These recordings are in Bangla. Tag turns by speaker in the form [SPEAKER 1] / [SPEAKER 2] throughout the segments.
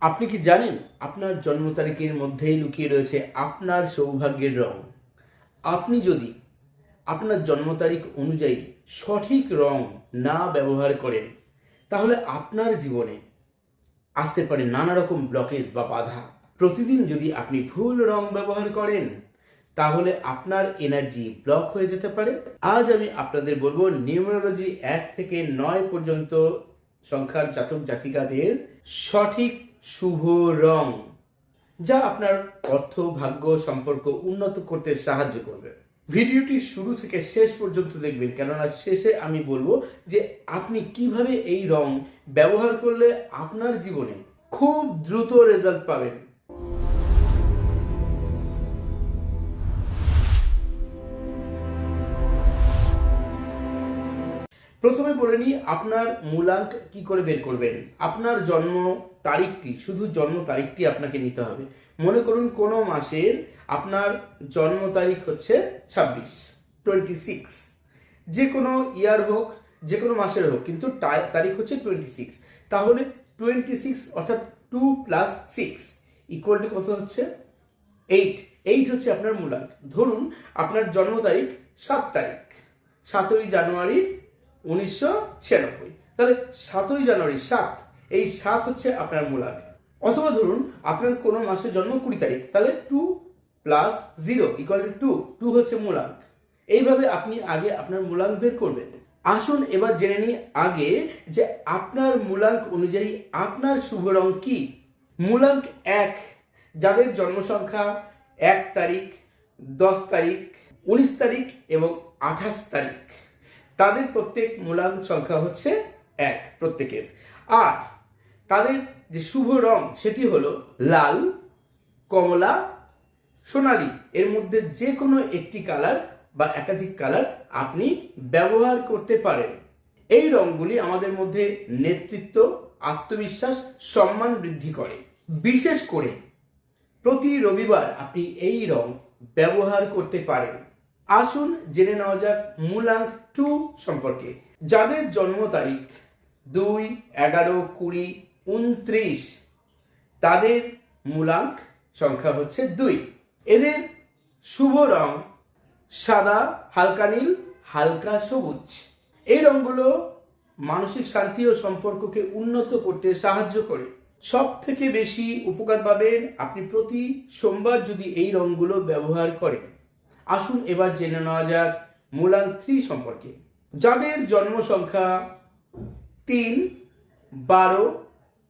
[SPEAKER 1] আপনি কি জানেন আপনার জন্ম তারিখের মধ্যেই লুকিয়ে রয়েছে আপনার সৌভাগ্যের রং? আপনি যদি আপনার জন্ম তারিখ অনুযায়ী সঠিক রং না ব্যবহার করেন, তাহলে আপনার জীবনে আসতে পারে নানা রকম ব্লকেজ বা বাধা। প্রতিদিন যদি আপনি ভুল রং ব্যবহার করেন, তাহলে আপনার এনার্জি ব্লক হয়ে যেতে পারে। আজ আমি আপনাদের বলবো নিউমেরোলজি 1 থেকে 9 পর্যন্ত সংখ্যার জাতক জাতিকাদের সঠিক শুভ রং, যা আপনার অর্থ, ভাগ্য, সম্পর্ক উন্নত করতে সাহায্য করবে। ভিডিওটি শুরু থেকে শেষ পর্যন্ত দেখবেন, কেননা শেষে আমি বলবো যে আপনি কিভাবে এই রং ব্যবহার করলে আপনার জীবনে খুব দ্রুত রেজাল্ট পাবেন। প্রথমে বলে নিই আপনার মূলাঙ্ক কি করে বের করবেন। আপনার জন্ম তারিখটি, শুধু জন্ম তারিখটি আপনাকে নিতে হবে। মনে করুন কোনো মাসের আপনার জন্ম তারিখ হচ্ছে 26, যে কোনো ইয়ার হোক, যে কোনো মাসের হোক, কিন্তু তারিখ হচ্ছে 26। তাহলে 26 অর্থাৎ 2 + 6 = কত হচ্ছে? 8 হচ্ছে আপনার মূলাঙ্ক। ধরুন আপনার জন্ম তারিখ 7 তারিখ, 7ই জানুয়ারি 1996, তাহলে 7ই জানুয়ারি 7, এই 7 হচ্ছে আপনার মূলাঙ্ক। অথবা ধরুন আপনার কোনো মাসের জন্ম 20 তারিখ, তাহলে 2 + 0 = 2 হচ্ছে মূলাঙ্ক। এইভাবে আপনি আগে আপনার মূলাঙ্ক বের করবেন। আসুন এবার জেনে নিই আগে যে আপনার মূলাঙ্ক অনুযায়ী আপনার শুভ রং কি। মূলাঙ্ক 1, যাদের জন্ম সংখ্যা 1 তারিখ, 10 তারিখ, 19 তারিখ এবং 28 তারিখ, তাদের প্রত্যেক মূলাঙ্ক সংখ্যা হচ্ছে 1 প্রত্যেকের। আর তাদের যে শুভ রং সেটি হলো লাল, কমলা, সোনালী, এর মধ্যে যে কোনো একটি কালার বা একাধিক কালার আপনি ব্যবহার করতে পারেন। এই রংগুলি আমাদের মধ্যে নেতৃত্ব, আত্মবিশ্বাস, সম্মান বৃদ্ধি করে। বিশেষ করে প্রতি রবিবার আপনি এই রং ব্যবহার করতে পারেন। আসুন জেনে নেওয়া যাক মূলাঙ্ক 2 সম্পর্কে। যাদের জন্ম তারিখ 2, 11, 20, 29, তাদের মূলাঙ্ক সংখ্যা হচ্ছে 2। এদের শুভ রং সাদা, হালকা নীল, হালকা সবুজ। এই রংগুলো মানসিক শান্তি ও সম্পর্ককে উন্নত করতে সাহায্য করে। সব থেকে বেশি উপকার পাবেন আপনি প্রতি সোমবার যদি এই রংগুলো ব্যবহার করেন। আসুন এবার জেনে নেওয়া যাক মূলাঙ্ক 3 সম্পর্কে। যাদের জন্ম সংখ্যা 3, 12,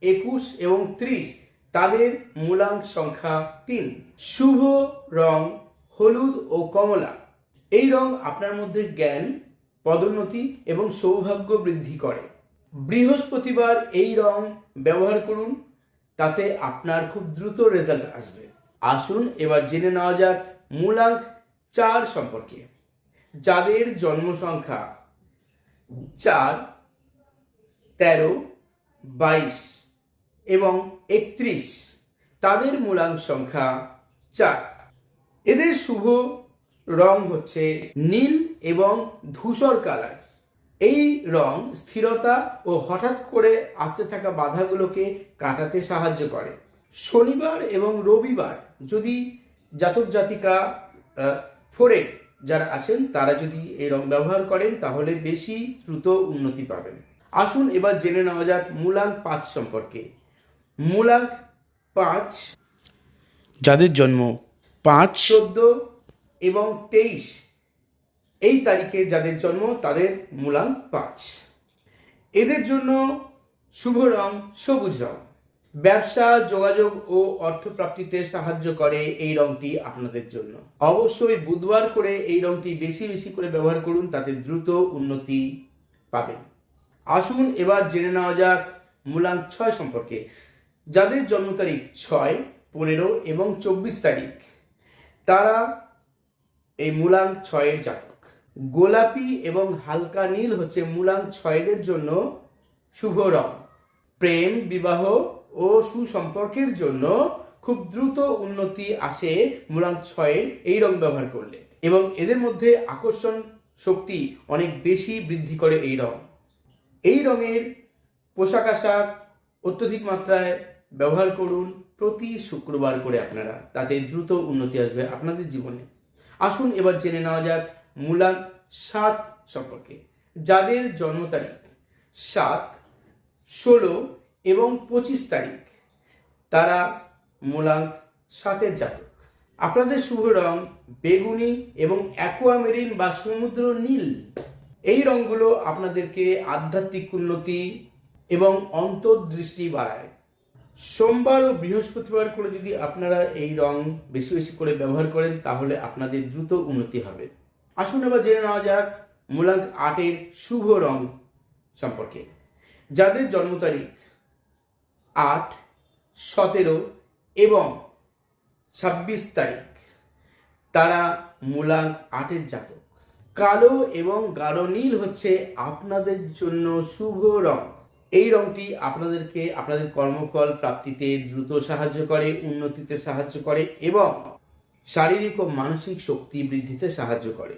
[SPEAKER 1] 21 এবং 30, তাদের মূলাঙ্ক সংখ্যা 3। শুভ রং হলুদ ও কমলা। এই রং আপনার মধ্যে জ্ঞান, পদোন্নতি এবং সৌভাগ্য বৃদ্ধি করে। বৃহস্পতিবার এই রং ব্যবহার করুন, তাতে আপনার খুব দ্রুত রেজাল্ট আসবে। আসুন এবার জেনে নেওয়া যাক মূলাঙ্ক 4 সম্পর্কে। যাদের জন্ম সংখ্যা 4, 13, 22 এবং 31, তাদের মূলাঙ্ক সংখ্যা 4। এদের শুভ রং হচ্ছে নীল এবং ধূসর কালার। এই রং স্থিরতা ও হঠাৎ করে আসতে থাকা বাধাগুলোকে কাটাতে সাহায্য করে। শনিবার এবং রবিবার যদি জাতক জাতিকা 4 যারা আছেন, তারা যদি এই রং ব্যবহার করেন, তাহলে বেশি দ্রুত উন্নতি পাবেন। আসুন এবার জেনে নেওয়া যাক মূলাঙ্ক 5 সম্পর্কে। মূলাঙ্ক 5, যাদের জন্ম 5, 14 এবং 23, এই তারিখে যাদের জন্ম, তাদের মূলাঙ্ক 5। এদের জন্য শুভ রং সবুজ রং। ব্যবসা, যোগাযোগ ও অর্থপ্রাপ্তিতে সাহায্য করে এই রংটি আপনাদের জন্য। অবশ্যই বুধবার করে এই রংটি বেশি বেশি করে ব্যবহার করুন, তাতে দ্রুত উন্নতি পাবেন। আসুন এবার জেনে নেওয়া যাক মূলাঙ্ক 6 সম্পর্কে। যাদের জন্ম তারিখ 6, 15 এবং 24 তারিখ, তারা এই মূলাঙ্ক 6 জাতক। গোলাপি এবং হালকা নীল হচ্ছে মূলাঙ্ক 6 জন্য শুভ রং। প্রেম, বিবাহ ও সুসম্পর্কের জন্য খুব দ্রুত উন্নতি আসে মূলাঙ্ক 6 এই রং ব্যবহার করলে, এবং এদের মধ্যে আকর্ষণ শক্তি অনেক বেশি বৃদ্ধি করে এই রং। এই রঙের পোশাক আশাক অত্যধিক মাত্রায় ব্যবহার করুন প্রতি শুক্রবার করে আপনারা, তাতে দ্রুত উন্নতি আসবে আপনাদের জীবনে। আসুন এবার জেনে নেওয়া যাক মূলাঙ্ক 7 সম্পর্কে। যাদের জন্ম তারিখ 7, 16 এবং 25 তারিখ, তারা মূলাঙ্ক 7-এর জাতক। আপনাদের শুভ রং বেগুনি এবং অ্যাকোয়ামেরিন বা সমুদ্র নীল। এই রঙগুলো আপনাদেরকে আধ্যাত্মিক উন্নতি এবং অন্তর্দৃষ্টি বাড়ায়। সোমবার ও বৃহস্পতিবার করে যদি আপনারা এই রং বেশি বেশি করে ব্যবহার করেন তাহলে আপনাদের দ্রুত উন্নতি হবে। আসুন এবার জেনে নেওয়া যাক মূলাঙ্ক 8-এর শুভ রং সম্পর্কে। যাদের জন্ম তারিখ 8, 17 এবং 26 তারিখ, তারা মূলাঙ্ক 8-এর জাতক। কালো এবং গাঢ় নীল হচ্ছে আপনাদের জন্য শুভ রং। এই রংটি আপনাদেরকে আপনাদের কর্মফল প্রাপ্তিতে দ্রুত সাহায্য করে, উন্নতিতে সাহায্য করে এবং শারীরিক ও মানসিক শক্তি বৃদ্ধিতে সাহায্য করে।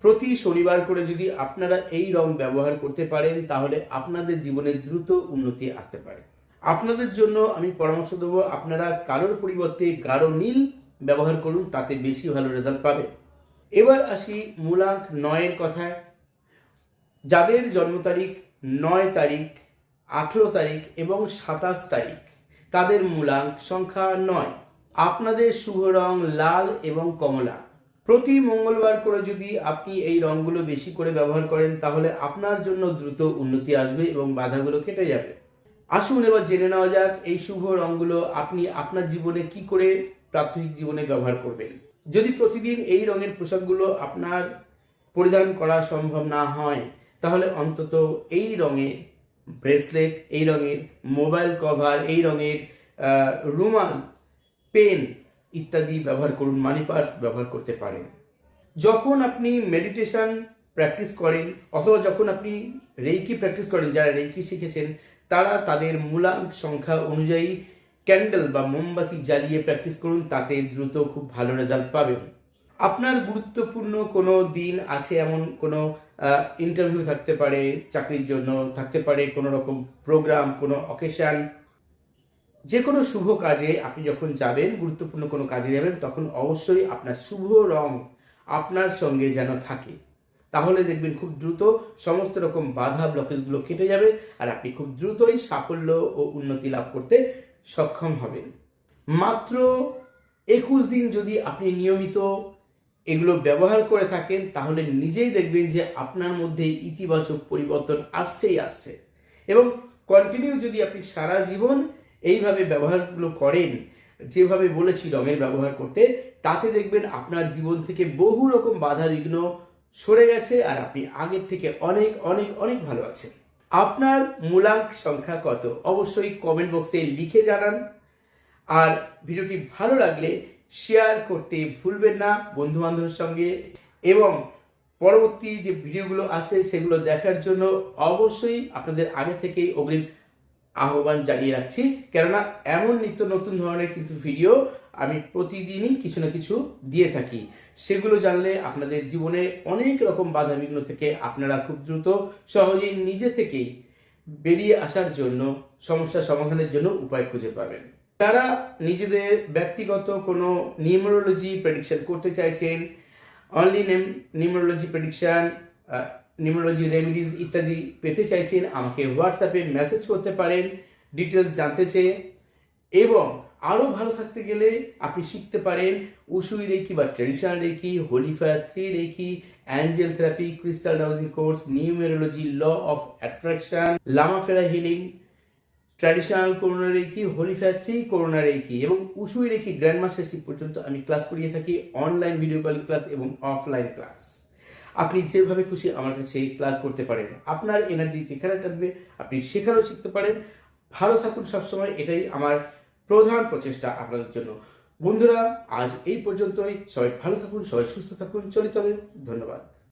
[SPEAKER 1] প্রতি শনিবার করে যদি আপনারা এই রং ব্যবহার করতে পারেন তাহলে আপনাদের জীবনে দ্রুত উন্নতি আসতে পারে। আপনাদের জন্য আমি পরামর্শ দেবো, আপনারা কালোর পরিবর্তে গাঢ় নীল ব্যবহার করুন, তাতে বেশি ভালো রেজাল্ট পাবে। এবার আসি মূলাঙ্ক 9-এর কথায়। যাদের জন্ম তারিখ 9 তারিখ, 18 তারিখ এবং 27 তারিখ, তাদের মূলাঙ্ক সংখ্যা 9। আপনাদের শুভ রং লাল এবং কমলা। প্রতি মঙ্গলবার করে যদি আপনি এই রংগুলো বেশি করে ব্যবহার করেন তাহলে আপনার জন্য দ্রুত উন্নতি আসবে এবং বাধাগুলো কেটে যাবে। আসুন এবার জেনে নেওয়া যাক এই শুভ রংগুলো আপনি আপনার জীবনে কি করে প্রাত্যহিক জীবনে ব্যবহার করবেন। যদি প্রতিদিন এই রঙের পোশাকগুলো আপনার পরিধান করা সম্ভব না হয় তাহলে অন্তত এই রঙের ব্রেসলেট, এই রঙের মোবাইল কভার, এই রঙের রুমাল, পেন ইত্যাদি ব্যবহার করুন, মানি পার্স ব্যবহার করতে পারেন। যখন আপনি মেডিটেশন প্র্যাকটিস করেন অথবা যখন আপনি রেইকি প্র্যাকটিস করেন, যারা রেইকি শিখেছেন তারা তাদের মূলাঙ্ক সংখ্যা অনুযায়ী ক্যান্ডেল বা মোমবাতি জ্বালিয়ে প্র্যাকটিস করুন, তাতে দ্রুত খুব ভালো রেজাল্ট পাবেন। আপনার গুরুত্বপূর্ণ কোনো দিন আছে, এমন কোনো ইন্টারভিউ থাকতে পারে, চাকরির জন্য থাকতে পারে, কোনো রকম প্রোগ্রাম, কোনো অকেশন, যে কোনো শুভ কাজে আপনি যখন যাবেন, গুরুত্বপূর্ণ কোনো কাজে যাবেন, তখন অবশ্যই আপনার শুভ রং আপনার সঙ্গে যেন থাকে। তাহলে দেখবেন খুব দ্রুত সমস্ত রকম বাধা ব্লকেজগুলো কেটে যাবে আর আপনি খুব দ্রুতই সাফল্য ও উন্নতি লাভ করতে সক্ষম হবেন। মাত্র 21 দিন যদি আপনি নিয়মিত এগুলো ব্যবহার করে থাকেন তাহলে নিজেই দেখবেন যে আপনার মধ্যে ইতিবাচক পরিবর্তন আসছেই আসছে। এবং কন্টিনিউ যদি আপনি সারা জীবন এইভাবে ব্যবহারগুলো করেন, যেভাবে বলেছি রঙের ব্যবহার করতে, তাতে দেখবেন আপনার জীবন থেকে বহু রকম বাধা বিঘ্ন সরে গেছে আর আপনি আগের থেকে অনেক অনেক অনেক ভালো আছেন। আপনার মূলাঙ্ক সংখ্যা কত অবশ্যই কমেন্ট বক্সে লিখে জানান। আর ভিডিওটি ভালো লাগলে শেয়ার করতে ভুলবেন না বন্ধু বান্ধবের সঙ্গে, এবং পরবর্তী যে ভিডিওগুলো আসে সেগুলো দেখার জন্য অবশ্যই আপনাদের আগে থেকেই অগ্রিম আহ্বান জানিয়ে রাখছি, কেননা এমন নিত্য নতুন ধরনের কিন্তু ভিডিও আমি প্রতিদিনই কিছু না কিছু দিয়ে থাকি। সেগুলো জানলে আপনাদের জীবনে অনেক রকম বাধা বিঘ্ন থেকে আপনারা খুব দ্রুত সহজেই নিজে থেকেই বেরিয়ে আসার জন্য, সমস্যা সমাধানের জন্য উপায় খুঁজে পাবেন। যারা নিজেদের ব্যক্তিগত কোনো নিউমেরোলজি প্রেডিকশন করতে চাইছেন, only numerology prediction, numerology remedies ইত্যাদি পেতে চাইছেন, আমাকে হোয়াটসঅ্যাপে মেসেজ করতে পারেন ডিটেলস জানতে চেয়ে। এবং আরও ভালো থাকতে গেলে আপনি শিখতে পারেন উসুই রেকি বা traditional reiki, holy fire 3 reiki, angel therapy, crystal dowsing course, numerology, law of attraction, Lama Fera healing, traditional Karuna reiki, holy fire 3 Karuna reiki এবং উসুই রেকি গ্র্যান্ড মাস্টারশিপ পর্যন্ত আমি ক্লাস করিয়ে থাকি, অনলাইন ভিডিও কলিং ক্লাস এবং অফলাইন ক্লাস। আপনি যেভাবে খুশি আমার কাছে ক্লাস করতে পারেন। আপনার এনার্জি যেখানে থাকবে আপনি সেখানেও শিখতে পারেন। ভালো থাকুন সবসময়, এটাই আমার প্রধান প্রচেষ্টা আপনাদের জন্য। বন্ধুরা, আজ এই পর্যন্তই। সবাই ভালো থাকুন, সবাই সুস্থ থাকুন। চলিত হবে। ধন্যবাদ।